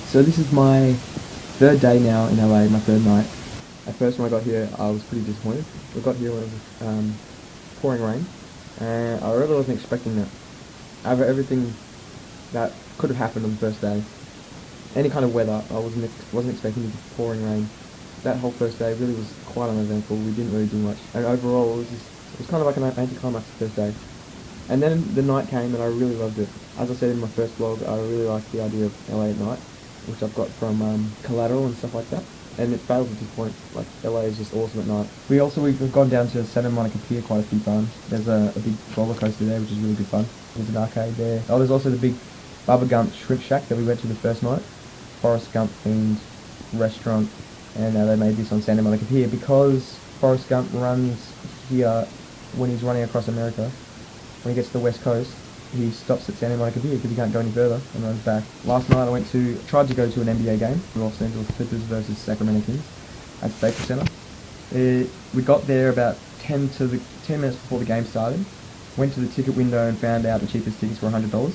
So this is my third day now in LA, my third night. At first when I got here, I was pretty disappointed. We got here when it was pouring rain, and I really wasn't expecting that. Out of everything that could have happened on the first day, any kind of weather, I wasn't expecting it to be pouring rain. That whole first day really was quite uneventful. We didn't really do much, and overall it was kind of like an anticlimactic first day. And then the night came and I really loved it. As I said in my first vlog, I really liked the idea of LA at night, which I've got from Collateral and stuff like that. And it fails at this point. Like, LA is just awesome at night. We've gone down to Santa Monica Pier quite a few times. There's a big roller coaster there, which is really good fun. There's an arcade there. Oh, there's also the big Bubba Gump Shrimp Shack that we went to the first night. Forrest Gump themed restaurant. And they made this on Santa Monica Pier because Forrest Gump runs here when he's running across America. When he gets to the west coast, he stops at Santa Monica Pier because he can't go any further and runs back. Last night I tried to go to an NBA game, Los Angeles Clippers versus Sacramento Kings at Staples Center. We got there about 10 minutes before the game started, went to the ticket window and found out the cheapest tickets were $100.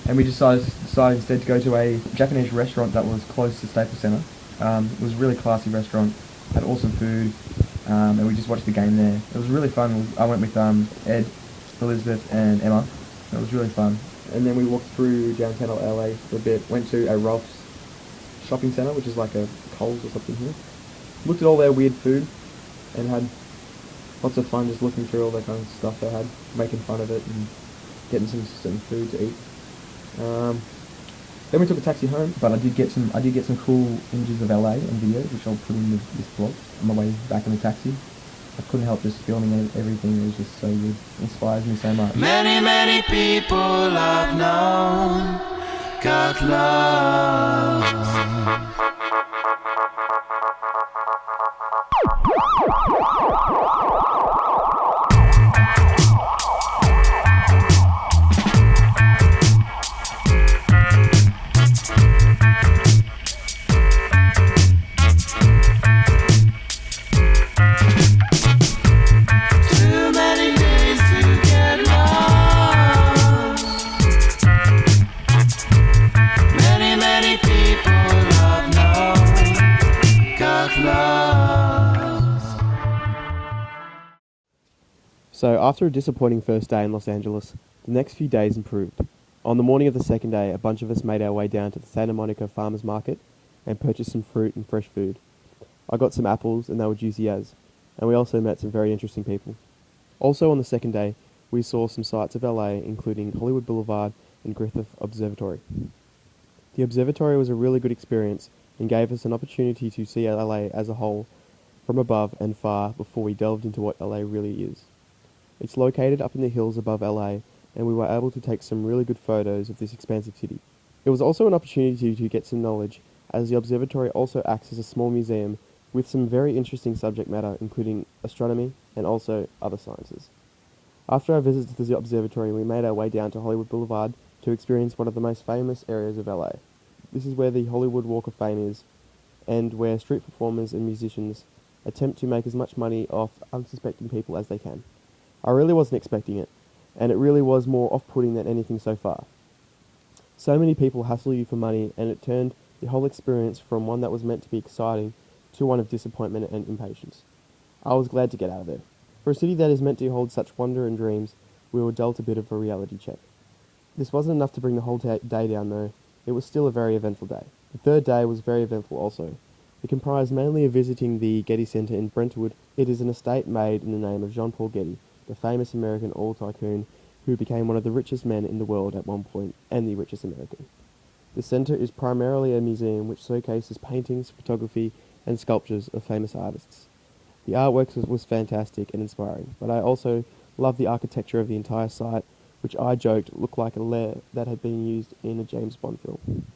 And we decided instead to go to a Japanese restaurant that was close to Staples Center. It was a really classy restaurant, had awesome food, and we just watched the game there. It was really fun. I went with Ed, Elizabeth and Emma. It was really fun. And then we walked through downtown LA for a bit, went to a Ralph's shopping centre, which is like a Coles or something here. Looked at all their weird food and had lots of fun just looking through all that kind of stuff they had, making fun of it and getting some food to eat. Then we took a taxi home, but I did get some cool images of LA and videos, which I'll put in this vlog on my way back in the taxi. I couldn't help just filming everything. It was just so good. It inspires me so much. Many people I've known got lost. So after a disappointing first day in Los Angeles, the next few days improved. On the morning of the second day, a bunch of us made our way down to the Santa Monica Farmers Market and purchased some fruit and fresh food. I got some apples and they were juicy as, and we also met some very interesting people. Also on the second day, we saw some sights of LA, including Hollywood Boulevard and Griffith Observatory. The observatory was a really good experience and gave us an opportunity to see LA as a whole from above and far before we delved into what LA really is. It's located up in the hills above LA, and we were able to take some really good photos of this expansive city. It was also an opportunity to get some knowledge, as the observatory also acts as a small museum with some very interesting subject matter, including astronomy and also other sciences. After our visit to the observatory, we made our way down to Hollywood Boulevard to experience one of the most famous areas of LA. This is where the Hollywood Walk of Fame is, and where street performers and musicians attempt to make as much money off unsuspecting people as they can. I really wasn't expecting it, and it really was more off-putting than anything so far. So many people hassle you for money, and it turned the whole experience from one that was meant to be exciting to one of disappointment and impatience. I was glad to get out of there. For a city that is meant to hold such wonder and dreams, we were dealt a bit of a reality check. This wasn't enough to bring the whole day down though. It was still a very eventful day. The third day was very eventful also. It comprised mainly of visiting the Getty Center in Brentwood. It is an estate made in the name of John Paul Getty, the famous American oil tycoon who became one of the richest men in the world at one point, and the richest American. The center is primarily a museum which showcases paintings, photography, and sculptures of famous artists. The artwork was fantastic and inspiring, but I also love the architecture of the entire site, which I joked looked like a lair that had been used in a James Bond film.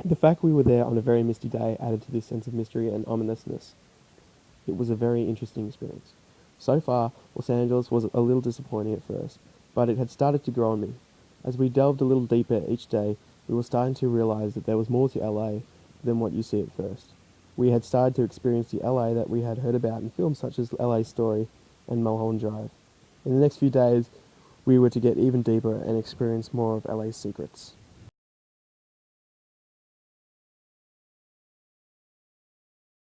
The fact we were there on a very misty day added to this sense of mystery and ominousness. It was a very interesting experience. So far, Los Angeles was a little disappointing at first, but it had started to grow on me. As we delved a little deeper each day, we were starting to realize that there was more to LA than what you see at first. We had started to experience the LA that we had heard about in films such as LA Story and Mulholland Drive. In the next few days, we were to get even deeper and experience more of LA's secrets.